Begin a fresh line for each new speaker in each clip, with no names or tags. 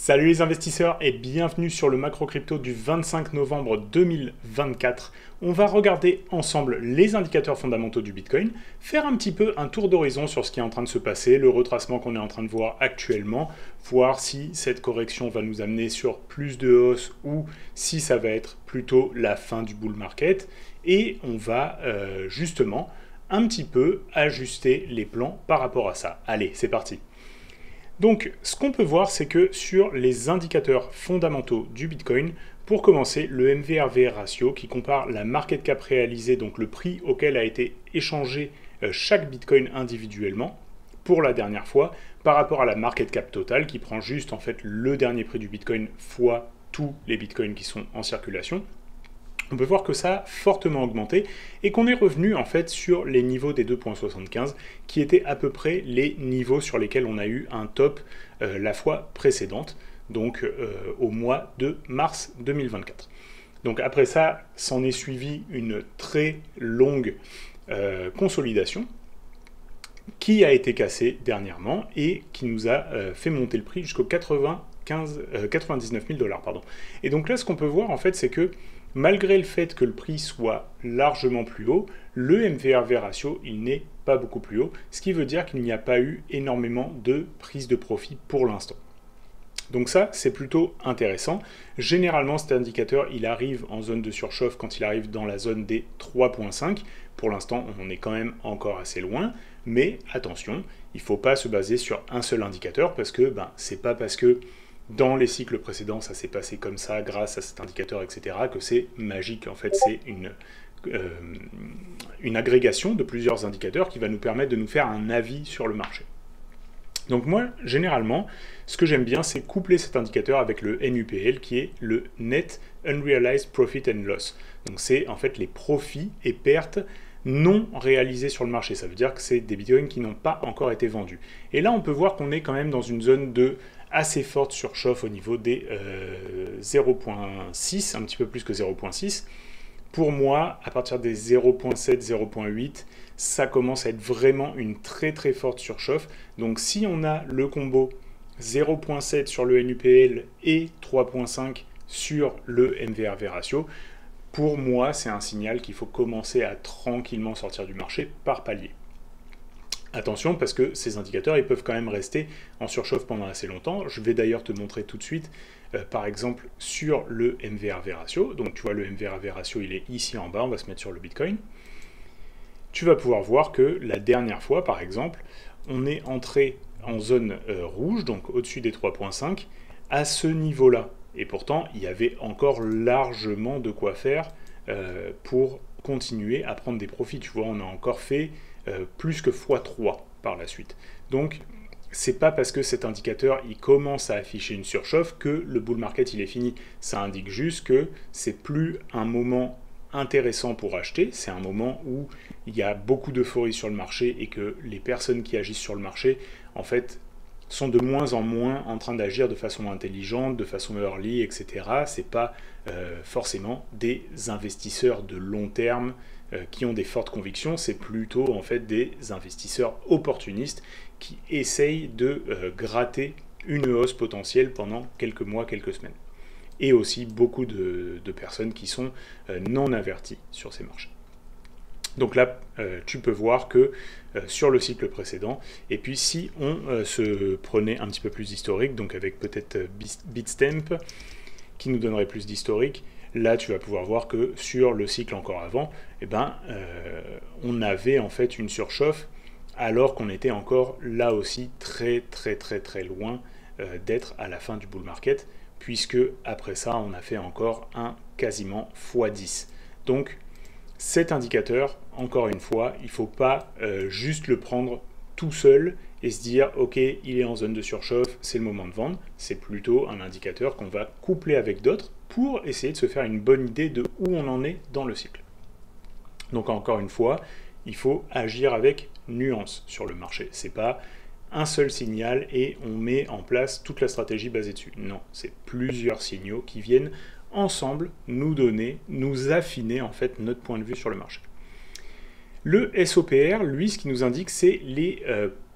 Salut les investisseurs et bienvenue sur le macro crypto du 25 novembre 2024. On va regarder ensemble les indicateurs fondamentaux du Bitcoin, faire un petit peu un tour d'horizon sur ce qui est en train de se passer, le retracement qu'on est en train de voir actuellement, voir si cette correction va nous amener sur plus de hausse ou si ça va être plutôt la fin du bull market. Et on va justement un petit peu ajuster les plans par rapport à ça. Allez, c'est parti. Donc, ce qu'on peut voir, c'est que sur les indicateurs fondamentaux du Bitcoin, pour commencer, le MV/RV ratio qui compare la market cap réalisée, donc le prix auquel a été échangé chaque Bitcoin individuellement, pour la dernière fois, par rapport à la market cap totale qui prend juste en fait le dernier prix du Bitcoin fois tous les Bitcoins qui sont en circulation. On peut voir que ça a fortement augmenté et qu'on est revenu en fait sur les niveaux des 2,75 qui étaient à peu près les niveaux sur lesquels on a eu un top la fois précédente, donc au mois de mars 2024. Donc après ça, s'en est suivi une très longue consolidation qui a été cassée dernièrement et qui nous a fait monter le prix jusqu'aux 99 000 $. Pardon. Et donc là, ce qu'on peut voir en fait, c'est que malgré le fait que le prix soit largement plus haut, le MV/RV ratio, il n'est pas beaucoup plus haut, ce qui veut dire qu'il n'y a pas eu énormément de prise de profit pour l'instant. Donc ça, c'est plutôt intéressant. Généralement, cet indicateur, il arrive en zone de surchauffe quand il arrive dans la zone des 3,5. Pour l'instant, on est quand même encore assez loin, mais attention, il ne faut pas se baser sur un seul indicateur parce que c'est pas parce que dans les cycles précédents, ça s'est passé comme ça, grâce à cet indicateur, etc., que c'est magique. En fait, c'est une agrégation de plusieurs indicateurs qui va nous permettre de nous faire un avis sur le marché. Donc moi, généralement, ce que j'aime bien, c'est coupler cet indicateur avec le NUPL, qui est le Net Unrealized Profit and Loss. Donc c'est en fait les profits et pertes non réalisés sur le marché. Ça veut dire que c'est des bitcoins qui n'ont pas encore été vendus. Et là, on peut voir qu'on est quand même dans une zone de assez forte surchauffe au niveau des 0.6, un petit peu plus que 0.6. Pour moi, à partir des 0.7, 0.8, ça commence à être vraiment une très très forte surchauffe. Donc si on a le combo 0.7 sur le NUPL et 3.5 sur le MV/RV ratio, pour moi, c'est un signal qu'il faut commencer à tranquillement sortir du marché par palier. Attention parce que ces indicateurs ils peuvent quand même rester en surchauffe pendant assez longtemps. Je vais d'ailleurs te montrer tout de suite par exemple sur le MV/RV ratio. Donc tu vois le MV/RV ratio il est ici en bas, on va se mettre sur le Bitcoin. Tu vas pouvoir voir que la dernière fois par exemple on est entré en zone rouge, donc au-dessus des 3.5 à ce niveau-là. Et pourtant il y avait encore largement de quoi faire pour continuer à prendre des profits. Tu vois, on a encore fait plus que x3 par la suite. Donc, c'est pas parce que cet indicateur il commence à afficher une surchauffe que le bull market il est fini. Ça indique juste que c'est plus un moment intéressant pour acheter, c'est un moment où il y a beaucoup d'euphorie sur le marché et que les personnes qui agissent sur le marché, en fait, sont de moins en moins en train d'agir de façon intelligente, de façon early, etc. C'est pas forcément des investisseurs de long terme qui ont des fortes convictions, c'est plutôt en fait des investisseurs opportunistes qui essayent de gratter une hausse potentielle pendant quelques mois, quelques semaines. Et aussi beaucoup de personnes qui sont non averties sur ces marchés. Donc là, tu peux voir que sur le cycle précédent, et puis si on se prenait un petit peu plus d'historique, donc avec peut-être Bitstamp, qui nous donnerait plus d'historique, là tu vas pouvoir voir que sur le cycle encore avant, on avait en fait une surchauffe, alors qu'on était encore là aussi très très très très loin d'être à la fin du bull market, puisque après ça on a fait encore un quasiment x10. Donc cet indicateur, encore une fois, il ne faut pas juste le prendre tout seul et se dire « Ok, il est en zone de surchauffe, c'est le moment de vendre ». C'est plutôt un indicateur qu'on va coupler avec d'autres pour essayer de se faire une bonne idée de où on en est dans le cycle. Donc encore une fois, il faut agir avec nuance sur le marché. Ce n'est pas un seul signal et on met en place toute la stratégie basée dessus. Non, c'est plusieurs signaux qui viennent ensemble nous donner, nous affiner en fait notre point de vue sur le marché. Le SOPR, lui, ce qui nous indique, c'est les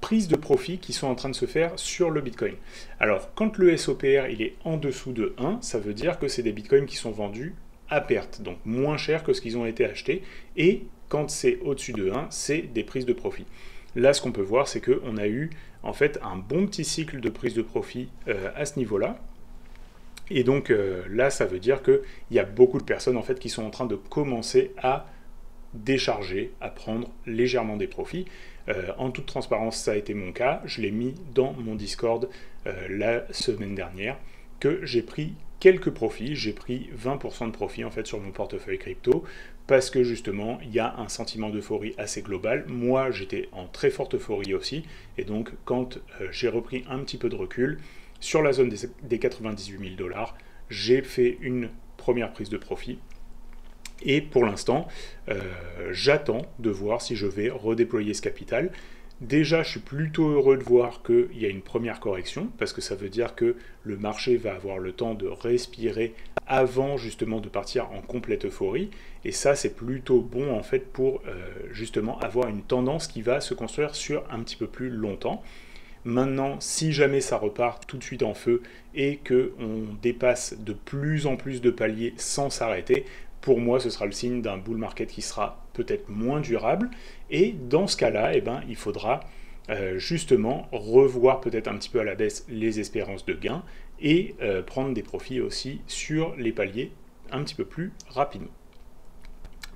prises de profit qui sont en train de se faire sur le Bitcoin. Alors, quand le SOPR il est en dessous de 1, ça veut dire que c'est des Bitcoins qui sont vendus à perte, donc moins cher que ce qu'ils ont été achetés, et quand c'est au-dessus de 1, c'est des prises de profit. Là, ce qu'on peut voir, c'est qu'on a eu en fait un bon petit cycle de prise de profit à ce niveau-là. Et donc là, ça veut dire qu'il y a beaucoup de personnes en fait qui sont en train de commencer à décharger, à prendre légèrement des profits. En toute transparence, ça a été mon cas. Je l'ai mis dans mon Discord la semaine dernière, que j'ai pris quelques profits. J'ai pris 20% de profit en fait sur mon portefeuille crypto, parce que justement, il y a un sentiment d'euphorie assez global. Moi, j'étais en très forte euphorie aussi, et donc quand j'ai repris un petit peu de recul, sur la zone des 98 000 $, j'ai fait une première prise de profit. Et pour l'instant, j'attends de voir si je vais redéployer ce capital. Déjà, je suis plutôt heureux de voir qu'il y a une première correction, parce que ça veut dire que le marché va avoir le temps de respirer avant justement de partir en complète euphorie. Et ça, c'est plutôt bon en fait pour justement avoir une tendance qui va se construire sur un petit peu plus longtemps. Maintenant, si jamais ça repart tout de suite en feu et qu'on dépasse de plus en plus de paliers sans s'arrêter, pour moi, ce sera le signe d'un bull market qui sera peut-être moins durable. Et dans ce cas-là, eh ben, il faudra justement revoir peut-être un petit peu à la baisse les espérances de gain et prendre des profits aussi sur les paliers un petit peu plus rapidement.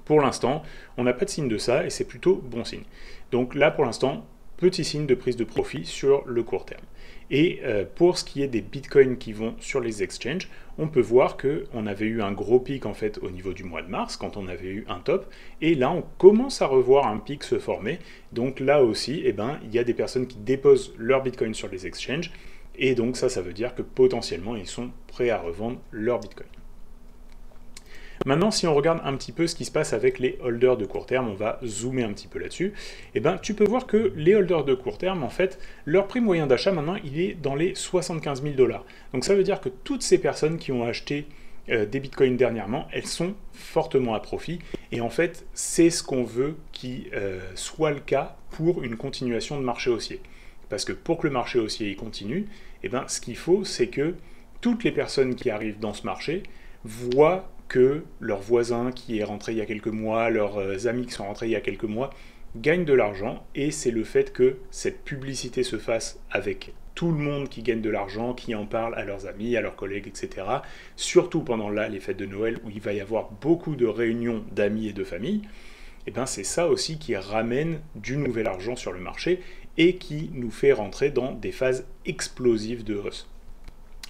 Pour l'instant, on n'a pas de signe de ça et c'est plutôt bon signe. Donc là, pour l'instant, petit signe de prise de profit sur le court terme. Et pour ce qui est des bitcoins qui vont sur les exchanges, on peut voir qu'on avait eu un gros pic en fait au niveau du mois de mars, quand on avait eu un top, et là on commence à revoir un pic se former. Donc là aussi, eh ben, il y a des personnes qui déposent leurs bitcoins sur les exchanges, et donc ça veut dire que potentiellement ils sont prêts à revendre leurs bitcoins. Maintenant, si on regarde un petit peu ce qui se passe avec les holders de court terme, on va zoomer un petit peu là-dessus, et ben, tu peux voir que les holders de court terme, en fait, leur prix moyen d'achat maintenant, il est dans les 75 000 $. Donc ça veut dire que toutes ces personnes qui ont acheté des bitcoins dernièrement, elles sont fortement à profit, et en fait, c'est ce qu'on veut qui soit le cas pour une continuation de marché haussier. Parce que pour que le marché haussier continue, et ben, ce qu'il faut, c'est que toutes les personnes qui arrivent dans ce marché voient que leurs voisins qui est rentré il y a quelques mois, leurs amis qui sont rentrés il y a quelques mois, gagnent de l'argent, et c'est le fait que cette publicité se fasse avec tout le monde qui gagne de l'argent, qui en parle à leurs amis, à leurs collègues, etc. Surtout pendant là, les fêtes de Noël, où il va y avoir beaucoup de réunions d'amis et de famille, et ben c'est ça aussi qui ramène du nouvel argent sur le marché et qui nous fait rentrer dans des phases explosives de hausse.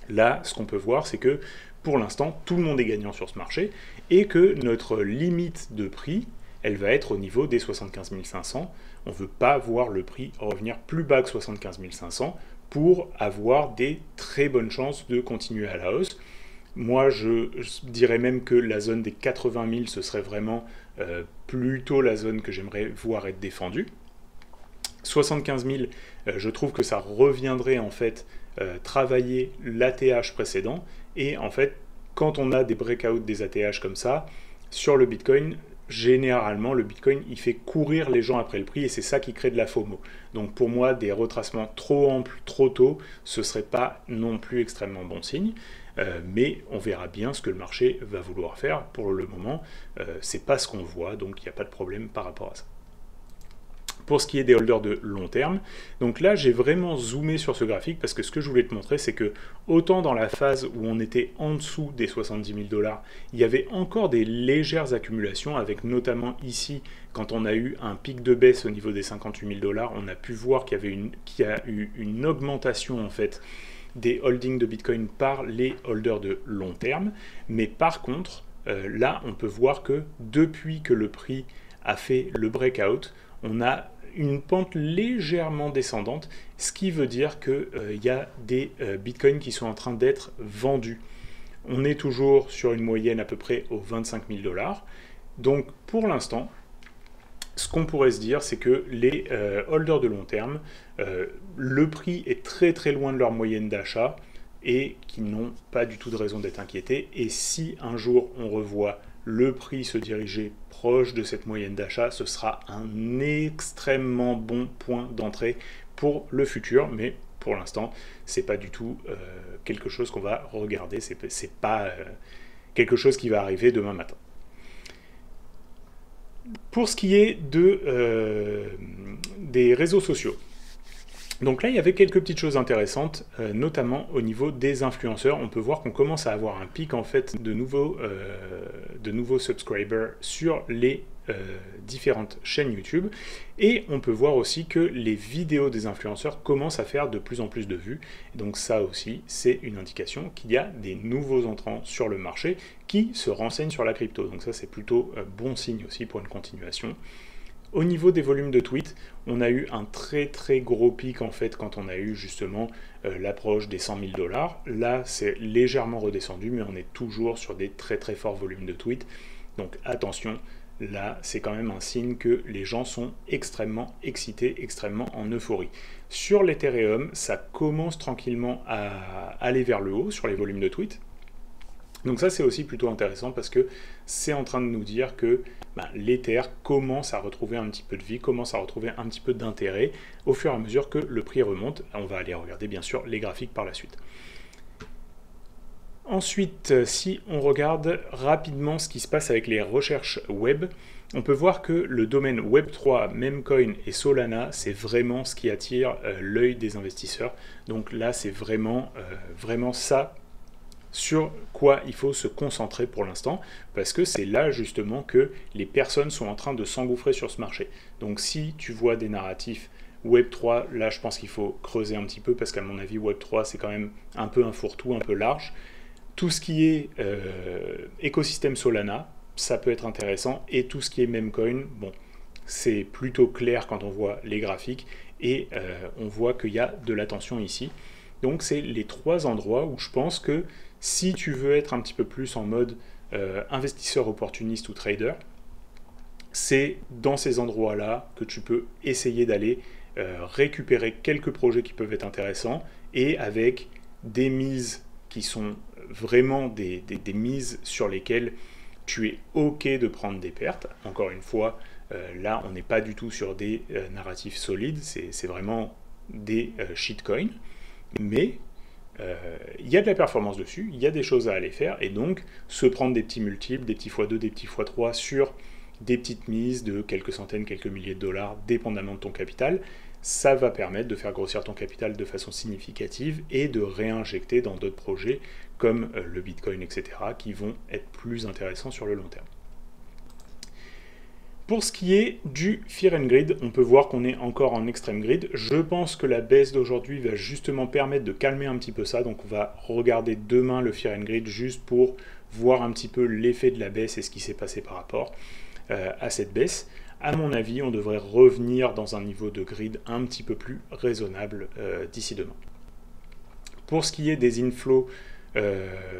Là, ce qu'on peut voir, c'est que pour l'instant, tout le monde est gagnant sur ce marché et que notre limite de prix, elle va être au niveau des 75 500. On ne veut pas voir le prix revenir plus bas que 75 500 pour avoir des très bonnes chances de continuer à la hausse. Moi, je dirais même que la zone des 80 000, ce serait vraiment plutôt la zone que j'aimerais voir être défendue. 75 000, je trouve que ça reviendrait en fait travailler l'ATH précédent, et en fait quand on a des breakouts des ATH comme ça sur le Bitcoin, généralement le Bitcoin il fait courir les gens après le prix, et c'est ça qui crée de la FOMO. Donc pour moi, des retracements trop amples trop tôt, ce serait pas non plus extrêmement bon signe. Mais on verra bien ce que le marché va vouloir faire. Pour le moment, c'est pas ce qu'on voit, donc il n'y a pas de problème par rapport à ça. Pour ce qui est des holders de long terme, donc là j'ai vraiment zoomé sur ce graphique parce que ce que je voulais te montrer, c'est que autant dans la phase où on était en dessous des 70 000 $, il y avait encore des légères accumulations, avec notamment ici, quand on a eu un pic de baisse au niveau des 58 000 $, on a pu voir qu'il y a eu une augmentation en fait des holdings de Bitcoin par les holders de long terme. Mais par contre, là on peut voir que depuis que le prix a fait le breakout, on a une pente légèrement descendante, ce qui veut dire qu'il y a des bitcoins qui sont en train d'être vendus. On est toujours sur une moyenne à peu près aux 25 000 $. Donc pour l'instant, ce qu'on pourrait se dire, c'est que les holders de long terme, le prix est très très loin de leur moyenne d'achat et qui n'ont pas du tout de raison d'être inquiétés. Et si un jour on revoit le prix se diriger proche de cette moyenne d'achat, ce sera un extrêmement bon point d'entrée pour le futur, mais pour l'instant, c'est pas du tout quelque chose qu'on va regarder, c'est pas quelque chose qui va arriver demain matin. Pour ce qui est des réseaux sociaux, donc là, il y avait quelques petites choses intéressantes, notamment au niveau des influenceurs. On peut voir qu'on commence à avoir un pic en fait de nouveaux subscribers sur les différentes chaînes YouTube. Et on peut voir aussi que les vidéos des influenceurs commencent à faire de plus en plus de vues. Donc ça aussi, c'est une indication qu'il y a des nouveaux entrants sur le marché qui se renseignent sur la crypto. Donc ça, c'est plutôt bon signe aussi pour une continuation. Au niveau des volumes de tweets, on a eu un très très gros pic en fait quand on a eu justement l'approche des 100 000 $. Là, c'est légèrement redescendu, mais on est toujours sur des très très forts volumes de tweets. Donc attention, là, c'est quand même un signe que les gens sont extrêmement excités, extrêmement en euphorie. Sur l'Ethereum, ça commence tranquillement à aller vers le haut sur les volumes de tweets. Donc ça, c'est aussi plutôt intéressant parce que c'est en train de nous dire que l'Ether commence à retrouver un petit peu de vie, commence à retrouver un petit peu d'intérêt au fur et à mesure que le prix remonte. On va aller regarder bien sûr les graphiques par la suite. Ensuite, si on regarde rapidement ce qui se passe avec les recherches web, on peut voir que le domaine Web3, Memcoin et Solana, c'est vraiment ce qui attire l'œil des investisseurs. Donc là, c'est vraiment ça sur quoi il faut se concentrer pour l'instant, parce que c'est là justement que les personnes sont en train de s'engouffrer sur ce marché. Donc si tu vois des narratifs Web3, là je pense qu'il faut creuser un petit peu, parce qu'à mon avis Web3 c'est quand même un peu un fourre-tout, un peu large. Tout ce qui est écosystème Solana, ça peut être intéressant, et tout ce qui est Memcoin, bon, c'est plutôt clair quand on voit les graphiques, et on voit qu'il y a de l'attention ici. Donc c'est les trois endroits où je pense que si tu veux être un petit peu plus en mode investisseur opportuniste ou trader, c'est dans ces endroits-là que tu peux essayer d'aller récupérer quelques projets qui peuvent être intéressants et avec des mises qui sont vraiment des mises sur lesquelles tu es OK de prendre des pertes. Encore une fois, là, on n'est pas du tout sur des narratifs solides, c'est vraiment des shitcoins, mais il y a de la performance dessus, il y a des choses à aller faire, et donc se prendre des petits multiples, des petits x2, des petits x3 sur des petites mises de quelques centaines, quelques milliers de dollars, dépendamment de ton capital, ça va permettre de faire grossir ton capital de façon significative et de réinjecter dans d'autres projets comme le Bitcoin, etc., qui vont être plus intéressants sur le long terme. Pour ce qui est du Fear and Greed, on peut voir qu'on est encore en extreme greed. Je pense que la baisse d'aujourd'hui va justement permettre de calmer un petit peu ça. Donc on va regarder demain le Fear and Greed juste pour voir un petit peu l'effet de la baisse et ce qui s'est passé par rapport à cette baisse. À mon avis, on devrait revenir dans un niveau de greed un petit peu plus raisonnable d'ici demain. Pour ce qui est des inflows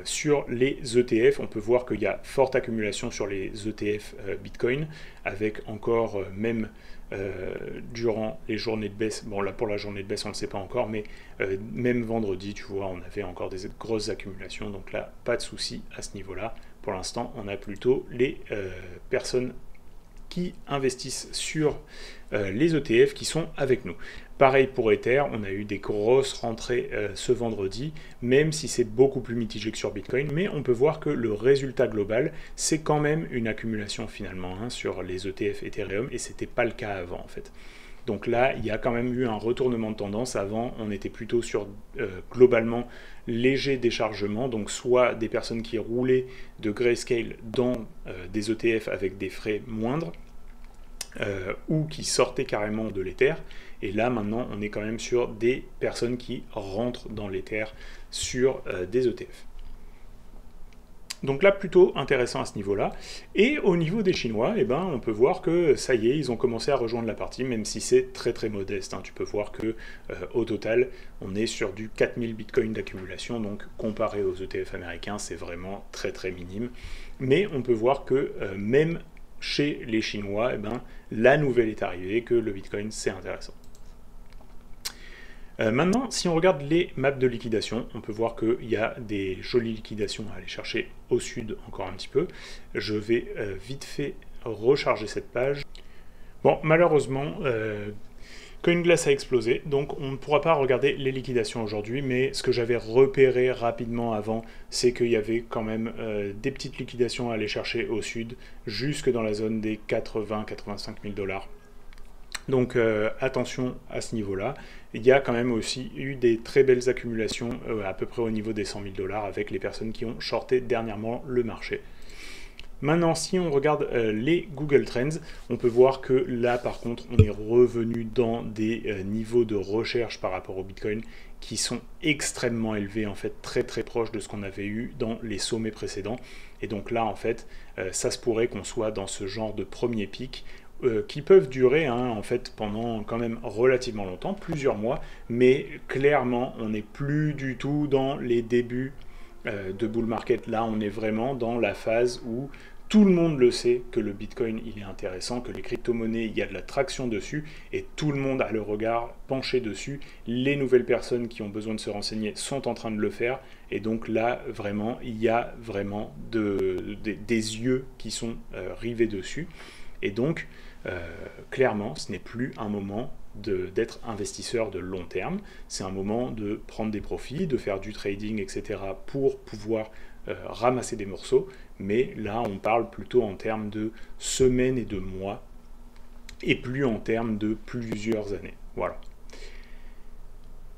sur les ETF, on peut voir qu'il y a forte accumulation sur les ETF Bitcoin, avec encore même durant les journées de baisse, bon là pour la journée de baisse on ne le sait pas encore, mais même vendredi tu vois on avait encore des grosses accumulations, donc là pas de souci à ce niveau là. Pour l'instant on a plutôt les personnes qui investissent sur les ETF qui sont avec nous. Pareil pour Ether, on a eu des grosses rentrées ce vendredi, même si c'est beaucoup plus mitigé que sur Bitcoin, mais on peut voir que le résultat global, c'est quand même une accumulation finalement sur les ETF Ethereum, et c'était pas le cas avant en fait. Donc là, il y a quand même eu un retournement de tendance. Avant, on était plutôt sur globalement léger déchargement, donc soit des personnes qui roulaient de Grayscale dans des ETF avec des frais moindres, ou qui sortaient carrément de l'Ether. Et là, maintenant, on est quand même sur des personnes qui rentrent dans l'Ether sur des ETF. Donc là, plutôt intéressant à ce niveau-là. Et au niveau des Chinois, eh ben, on peut voir que ça y est, ils ont commencé à rejoindre la partie, même si c'est très très modeste. Tu peux voir que au total, on est sur du 4000 bitcoins d'accumulation, donc comparé aux ETF américains, c'est vraiment très très minime. Mais on peut voir que même chez les Chinois, eh ben, la nouvelle est arrivée, que le Bitcoin c'est intéressant. Maintenant, si on regarde les maps de liquidation, on peut voir qu'il y a des jolies liquidations à aller chercher au sud encore un petit peu. Je vais vite fait recharger cette page. Bon, malheureusement, CoinGlass a explosé, donc on ne pourra pas regarder les liquidations aujourd'hui, mais ce que j'avais repéré rapidement avant, c'est qu'il y avait quand même des petites liquidations à aller chercher au sud, jusque dans la zone des 80-85 000 $. Donc attention à ce niveau-là. Il y a quand même aussi eu des très belles accumulations à peu près au niveau des 100 000 $ avec les personnes qui ont shorté dernièrement le marché. Maintenant, si on regarde les Google Trends, on peut voir que là, par contre, on est revenu dans des niveaux de recherche par rapport au Bitcoin qui sont extrêmement élevés, en fait, très très proches de ce qu'on avait eu dans les sommets précédents. Et donc là, en fait, ça se pourrait qu'on soit dans ce genre de premier pic qui peuvent durer en fait pendant quand même relativement longtemps, plusieurs mois, mais clairement on n'est plus du tout dans les débuts de bull market. Là on est vraiment dans la phase où tout le monde le sait que le Bitcoin il est intéressant, que les crypto-monnaies il y a de la traction dessus et tout le monde a le regard penché dessus. Les nouvelles personnes qui ont besoin de se renseigner sont en train de le faire et donc là vraiment il y a vraiment des yeux qui sont rivés dessus et donc clairement, ce n'est plus un moment d'être investisseur de long terme, c'est un moment de prendre des profits, de faire du trading, etc. pour pouvoir ramasser des morceaux, mais là on parle plutôt en termes de semaines et de mois, et plus en termes de plusieurs années. Voilà.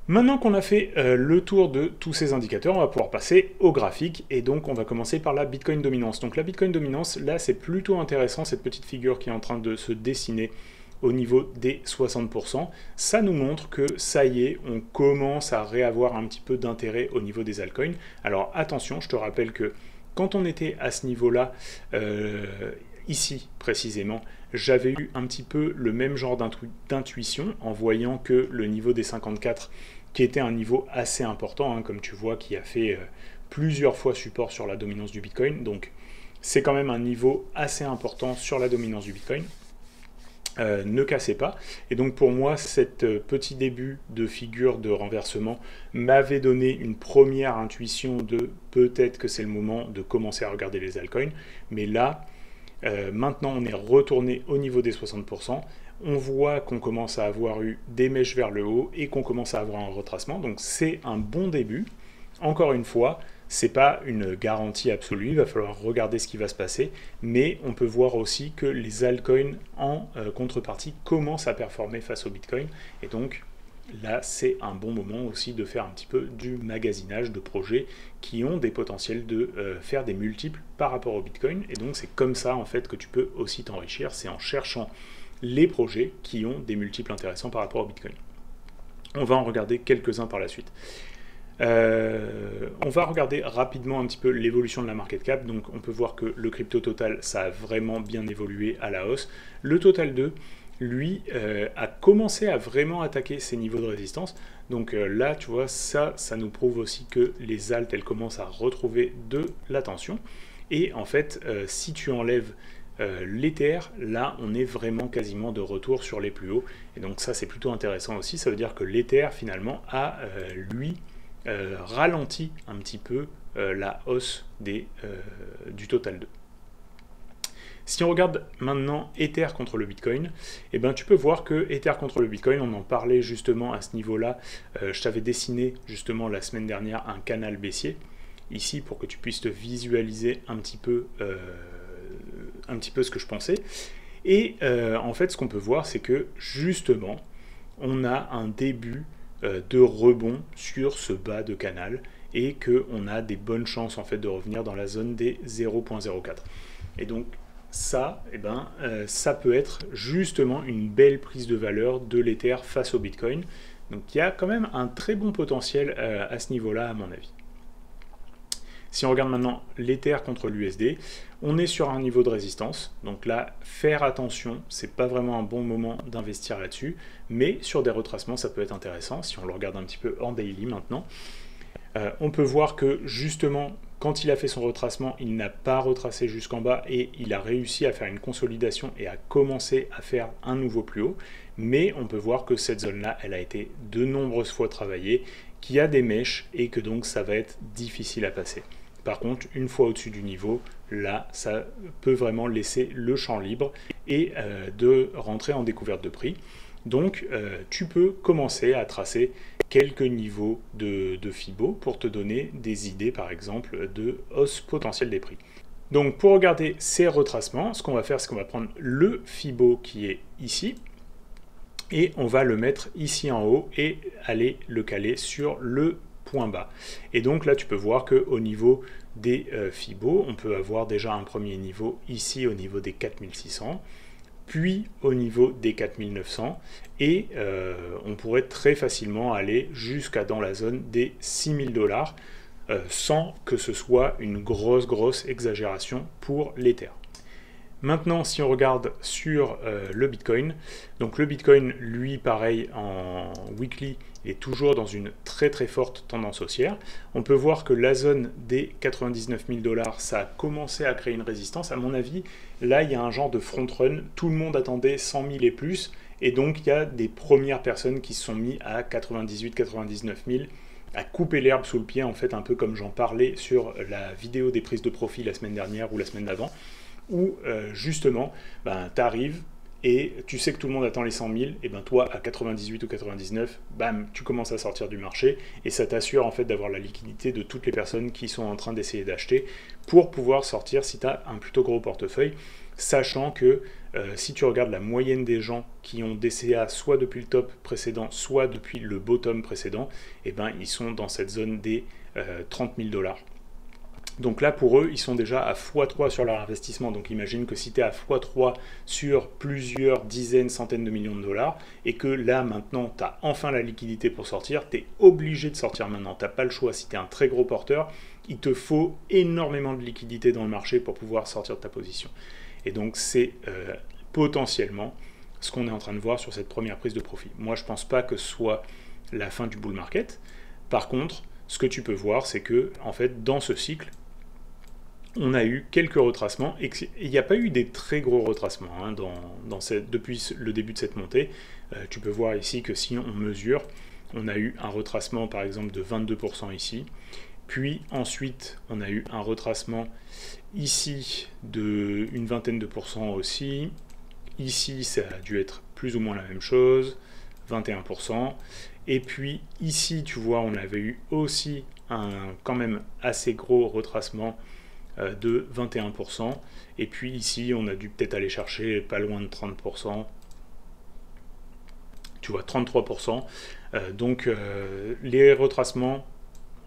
Maintenant qu'on a fait le tour de tous ces indicateurs, on va pouvoir passer au graphique et donc on va commencer par la Bitcoin dominance. Donc la Bitcoin dominance, là c'est plutôt intéressant, cette petite figure qui est en train de se dessiner au niveau des 60%. Ça nous montre que ça y est, on commence à réavoir un petit peu d'intérêt au niveau des altcoins. Alors attention, je te rappelle que quand on était à ce niveau-là, ici précisément, j'avais eu un petit peu le même genre d'intuition en voyant que le niveau des 54, qui était un niveau assez important, comme tu vois, qui a fait plusieurs fois support sur la dominance du Bitcoin. Donc c'est quand même un niveau assez important sur la dominance du Bitcoin. Ne cassez pas. Et donc pour moi, cet petit début de figure de renversement m'avait donné une première intuition de peut-être que c'est le moment de commencer à regarder les altcoins. Mais là, maintenant on est retourné au niveau des 60%. On voit qu'on commence à avoir eu des mèches vers le haut et qu'on commence à avoir un retracement. Donc c'est un bon début. Encore une fois, c'est pas une garantie absolue, il va falloir regarder ce qui va se passer, mais on peut voir aussi que les altcoins en contrepartie commencent à performer face au Bitcoin, et donc là c'est un bon moment aussi de faire un petit peu du magasinage de projets qui ont des potentiels de faire des multiples par rapport au Bitcoin, et donc c'est comme ça en fait que tu peux aussi t'enrichir, c'est en cherchant les projets qui ont des multiples intéressants par rapport au Bitcoin. On va en regarder quelques-uns par la suite. On va regarder rapidement un petit peu l'évolution de la market cap. Donc on peut voir que le crypto total, ça a vraiment bien évolué à la hausse. Le total 2, lui, a commencé à vraiment attaquer ses niveaux de résistance. Donc là, tu vois, ça nous prouve aussi que les alts, elles commencent à retrouver de l'attention. Et en fait, si tu enlèves l'Ether, là, on est vraiment quasiment de retour sur les plus hauts. Et donc ça, c'est plutôt intéressant aussi. Ça veut dire que l'Ether, finalement, a, lui, ralentit un petit peu la hausse du total 2. Si on regarde maintenant Ether contre le Bitcoin, eh ben, tu peux voir que Ether contre le Bitcoin, on en parlait justement à ce niveau-là. Je t'avais dessiné justement la semaine dernière un canal baissier, ici pour que tu puisses te visualiser un petit peu ce que je pensais. Et en fait, ce qu'on peut voir, c'est que justement, on a un début de rebond sur ce bas de canal et qu'on a des bonnes chances en fait de revenir dans la zone des 0.04. Et donc ça, eh ben, ça peut être justement une belle prise de valeur de l'Ether face au Bitcoin. Donc il y a quand même un très bon potentiel à ce niveau-là à mon avis. Si on regarde maintenant l'Ether contre l'USD, on est sur un niveau de résistance. Donc là, faire attention, c'est pas vraiment un bon moment d'investir là-dessus, mais sur des retracements, ça peut être intéressant. Si on le regarde un petit peu en daily maintenant, on peut voir que justement, Quand il a fait son retracement, il n'a pas retracé jusqu'en bas et il a réussi à faire une consolidation et à commencer à faire un nouveau plus haut. Mais on peut voir que cette zone-là, elle a été de nombreuses fois travaillée, qu'il y a des mèches et que donc ça va être difficile à passer. Par contre, une fois au-dessus du niveau, là, ça peut vraiment laisser le champ libre et de rentrer en découverte de prix. Donc, tu peux commencer à tracer quelques niveaux de Fibo pour te donner des idées, par exemple, de hausse potentielle des prix. Donc, pour regarder ces retracements, ce qu'on va faire, c'est qu'on va prendre le Fibo qui est ici, et on va le mettre ici en haut et aller le caler sur le point bas. Et donc là, tu peux voir qu'au niveau des Fibo, on peut avoir déjà un premier niveau ici au niveau des 4600, puis au niveau des 4900, et on pourrait très facilement aller jusqu'à dans la zone des 6000 $, sans que ce soit une grosse exagération pour l'Ether. Maintenant, si on regarde sur le Bitcoin, donc le Bitcoin, lui, pareil, en weekly, est toujours dans une très forte tendance haussière. On peut voir que la zone des 99 000 $, ça a commencé à créer une résistance. À mon avis, là, il y a un genre de front run. Tout le monde attendait 100 000 et plus. Et donc, il y a des premières personnes qui se sont mis à 98 99 000, à couper l'herbe sous le pied, en fait, un peu comme j'en parlais sur la vidéo des prises de profit la semaine dernière ou la semaine d'avant, où justement, tu arrives et tu sais que tout le monde attend les 100 000, et ben toi, à 98 ou 99, bam, tu commences à sortir du marché, et ça t'assure en fait d'avoir la liquidité de toutes les personnes qui sont en train d'essayer d'acheter, pour pouvoir sortir si tu as un plutôt gros portefeuille, sachant que si tu regardes la moyenne des gens qui ont DCA soit depuis le top précédent, soit depuis le bottom précédent, et ben ils sont dans cette zone des 30 000 $. Donc là, pour eux, ils sont déjà à x3 sur leur investissement. Donc imagine que si tu es à x3 sur plusieurs dizaines, centaines de millions de dollars, et que là, maintenant, tu as enfin la liquidité pour sortir, tu es obligé de sortir maintenant. Tu n'as pas le choix. Si tu es un très gros porteur, il te faut énormément de liquidité dans le marché pour pouvoir sortir de ta position. Et donc, c'est potentiellement ce qu'on est en train de voir sur cette première prise de profit. Moi, je ne pense pas que ce soit la fin du bull market. Par contre, ce que tu peux voir, c'est que, en fait, dans ce cycle, on a eu quelques retracements, et il n'y a pas eu des très gros retracements hein, depuis le début de cette montée. Tu peux voir ici que si on mesure, on a eu un retracement par exemple de 22% ici, puis ensuite on a eu un retracement ici de une vingtaine de pourcents aussi, ici ça a dû être plus ou moins la même chose, 21%, et puis ici tu vois on avait eu aussi un quand même assez gros retracement de 21%, et puis ici on a dû peut-être aller chercher pas loin de 30%, tu vois 33%, donc les retracements,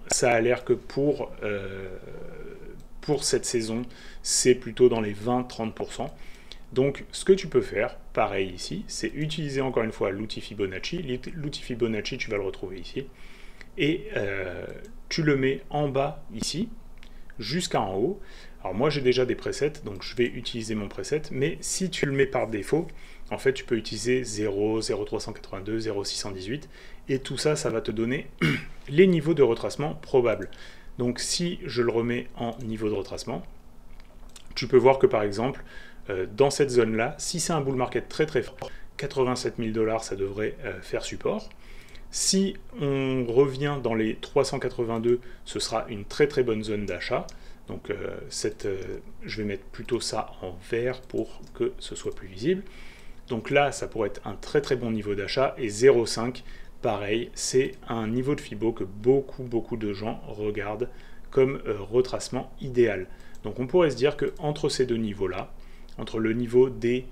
ça a l'air que pour cette saison, c'est plutôt dans les 20-30%. Donc ce que tu peux faire, pareil ici, c'est utiliser encore une fois l'outil Fibonacci. L'outil Fibonacci, tu vas le retrouver ici, et tu le mets en bas ici, jusqu'en haut. Alors moi j'ai déjà des presets, donc je vais utiliser mon preset, mais si tu le mets par défaut, en fait tu peux utiliser 0, 0,382, 0,618, et tout ça, ça va te donner les niveaux de retracement probables. Donc si je le remets en niveau de retracement, tu peux voir que par exemple, dans cette zone-là, si c'est un bull market très fort, 87 000 $, ça devrait faire support. Si on revient dans les 382, ce sera une très bonne zone d'achat. Donc je vais mettre plutôt ça en vert pour que ce soit plus visible. Donc là, ça pourrait être un très bon niveau d'achat. Et 0,5, pareil, c'est un niveau de Fibo que beaucoup de gens regardent comme retracement idéal. Donc on pourrait se dire qu'entre ces deux niveaux-là, entre le niveau des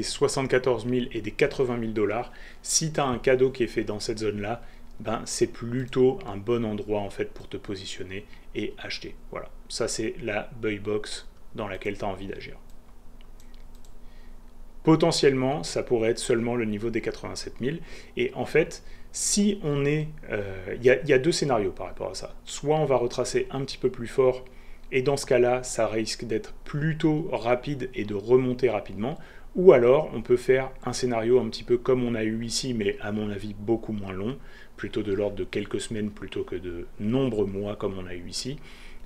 74 000 et des 80 000 $, si tu as un cadeau qui est fait dans cette zone-là, ben, c'est plutôt un bon endroit en fait pour te positionner et acheter. Voilà, ça c'est la buy box dans laquelle tu as envie d'agir. Potentiellement, ça pourrait être seulement le niveau des 87 000. Et en fait, si on est... Il y a deux scénarios par rapport à ça. Soit on va retracer un petit peu plus fort, et dans ce cas-là, ça risque d'être plutôt rapide et de remonter rapidement. Ou alors, on peut faire un scénario un petit peu comme on a eu ici, mais à mon avis beaucoup moins long, plutôt de l'ordre de quelques semaines plutôt que de nombreux mois comme on a eu ici.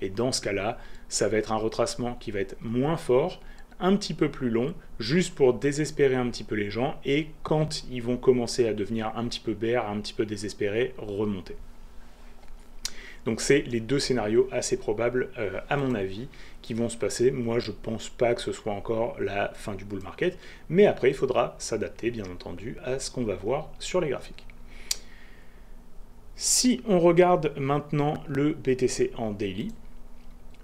Et dans ce cas-là, ça va être un retracement qui va être moins fort, un petit peu plus long, juste pour désespérer un petit peu les gens, et quand ils vont commencer à devenir un petit peu bear, un petit peu désespérés, remonter. Donc c'est les deux scénarios assez probables, à mon avis, qui vont se passer. Moi, je ne pense pas que ce soit encore la fin du bull market, mais après, il faudra s'adapter, bien entendu, à ce qu'on va voir sur les graphiques. Si on regarde maintenant le BTC en daily,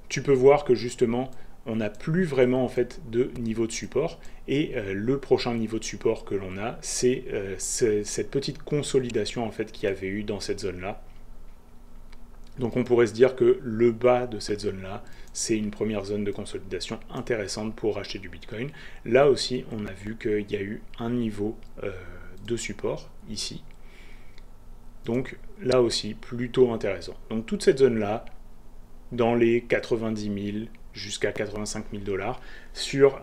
tu peux voir que justement, on n'a plus vraiment en fait de niveau de support, et le prochain niveau de support que l'on a, c'est cette petite consolidation en fait qu'il y avait eu dans cette zone-là. Donc on pourrait se dire que le bas de cette zone-là, c'est une première zone de consolidation intéressante pour acheter du Bitcoin. Là aussi, on a vu qu'il y a eu un niveau de support ici. Donc là aussi, plutôt intéressant. Donc toute cette zone-là, dans les 90 000 jusqu'à 85 000 dollars, sur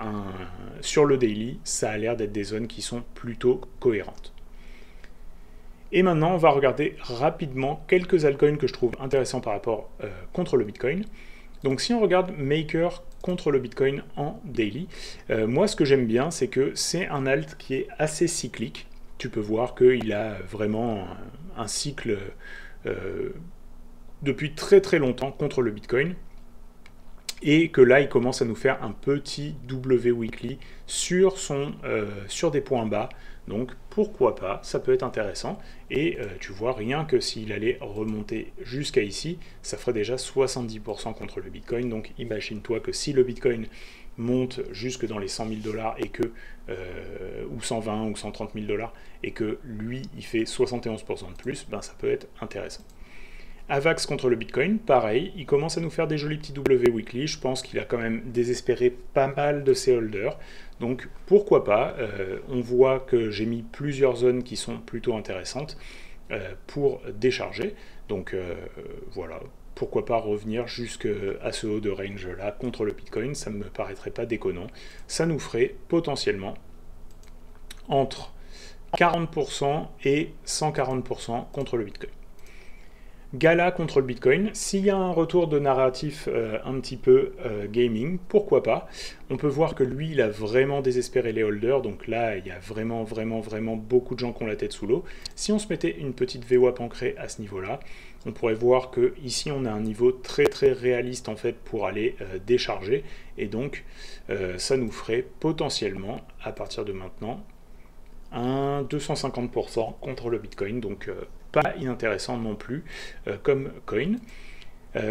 le daily, ça a l'air d'être des zones qui sont plutôt cohérentes. Et maintenant, on va regarder rapidement quelques altcoins que je trouve intéressants par rapport contre le Bitcoin. Donc si on regarde Maker contre le Bitcoin en daily, moi ce que j'aime bien, c'est que c'est un alt qui est assez cyclique. Tu peux voir qu'il a vraiment un cycle depuis très très longtemps contre le Bitcoin. Et que là, il commence à nous faire un petit W weekly sur des points bas. Donc, pourquoi pas, ça peut être intéressant. Et tu vois, rien que s'il allait remonter jusqu'à ici, ça ferait déjà 70% contre le Bitcoin. Donc, imagine-toi que si le Bitcoin monte jusque dans les 100 000 dollars et que, ou 120 ou 130 000 dollars, et que lui, il fait 71% de plus, ben, ça peut être intéressant. Avax contre le Bitcoin, pareil, il commence à nous faire des jolis petits W weekly. Je pense qu'il a quand même désespéré pas mal de ses holders. Donc pourquoi pas, on voit que j'ai mis plusieurs zones qui sont plutôt intéressantes pour décharger. Donc voilà, pourquoi pas revenir jusqu'à ce haut de range là contre le Bitcoin, ça ne me paraîtrait pas déconnant. Ça nous ferait potentiellement entre 40% et 140% contre le Bitcoin. Gala contre le Bitcoin, s'il y a un retour de narratif un petit peu gaming, pourquoi pas. On peut voir que lui, il a vraiment désespéré les holders, donc là, il y a vraiment beaucoup de gens qui ont la tête sous l'eau. Si on se mettait une petite VWAP ancrée à ce niveau-là, on pourrait voir que ici on a un niveau très réaliste en fait pour aller décharger, et donc ça nous ferait potentiellement, à partir de maintenant, un 250% contre le Bitcoin, donc pas inintéressant non plus comme coin.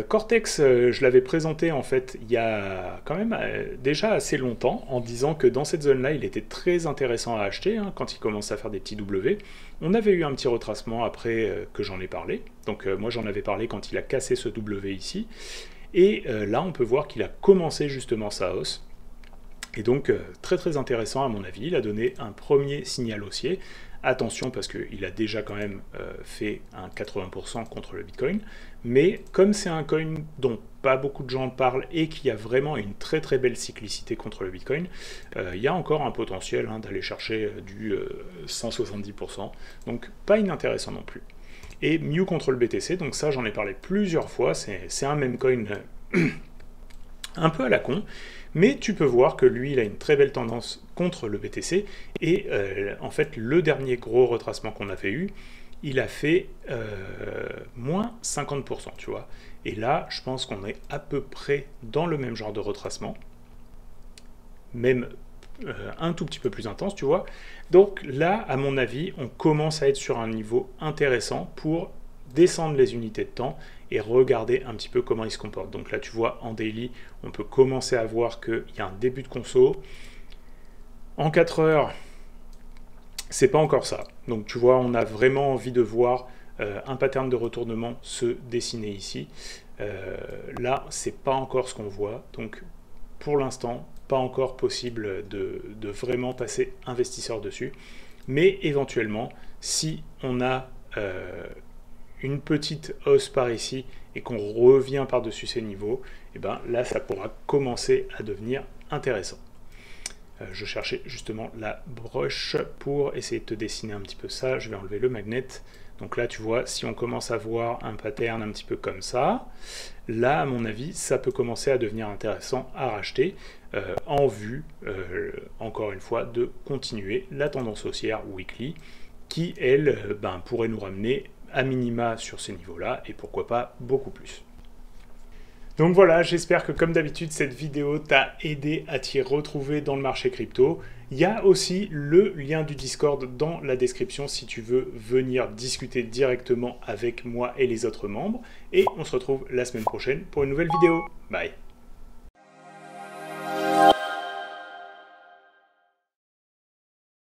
Cortex, je l'avais présenté en fait il y a quand même déjà assez longtemps en disant que dans cette zone-là, il était très intéressant à acheter quand il commence à faire des petits W. On avait eu un petit retracement après que j'en ai parlé. Donc moi j'en avais parlé quand il a cassé ce W ici. Et là on peut voir qu'il a commencé justement sa hausse. Et donc très intéressant à mon avis. Il a donné un premier signal haussier. Attention parce qu'il a déjà quand même fait un 80% contre le Bitcoin, mais comme c'est un coin dont pas beaucoup de gens parlent et qui a vraiment une très belle cyclicité contre le Bitcoin, il y a encore un potentiel d'aller chercher du 170%, donc pas inintéressant non plus. Et Mew contre le BTC, donc ça j'en ai parlé plusieurs fois, c'est un même coin un peu à la con, mais tu peux voir que lui, il a une très belle tendance contre le BTC, et en fait, le dernier gros retracement qu'on avait eu, il a fait moins 50%, tu vois. Et là, je pense qu'on est à peu près dans le même genre de retracement, même un tout petit peu plus intense, tu vois. Donc là, à mon avis, on commence à être sur un niveau intéressant pour descendre les unités de temps et regarder un petit peu comment il se comporte. Donc là, tu vois, en daily, on peut commencer à voir qu'il y a un début de conso. En 4 heures, c'est pas encore ça. Donc tu vois, on a vraiment envie de voir un pattern de retournement se dessiner ici. Là, c'est pas encore ce qu'on voit. Donc pour l'instant, pas encore possible de vraiment passer investisseur dessus. Mais éventuellement, si on a une petite hausse par ici et qu'on revient par-dessus ces niveaux, et ben là, ça pourra commencer à devenir intéressant. Je cherchais justement la broche pour essayer de te dessiner un petit peu ça. Je vais enlever le magnet. Donc là, tu vois, si on commence à voir un pattern un petit peu comme ça, là, à mon avis, ça peut commencer à devenir intéressant à racheter en vue, encore une fois, de continuer la tendance haussière weekly qui, elle, pourrait nous ramener à minima sur ces niveaux-là et pourquoi pas beaucoup plus. Donc voilà, j'espère que comme d'habitude, cette vidéo t'a aidé à t'y retrouver dans le marché crypto. Il y a aussi le lien du Discord dans la description si tu veux venir discuter directement avec moi et les autres membres. Et on se retrouve la semaine prochaine pour une nouvelle vidéo. Bye!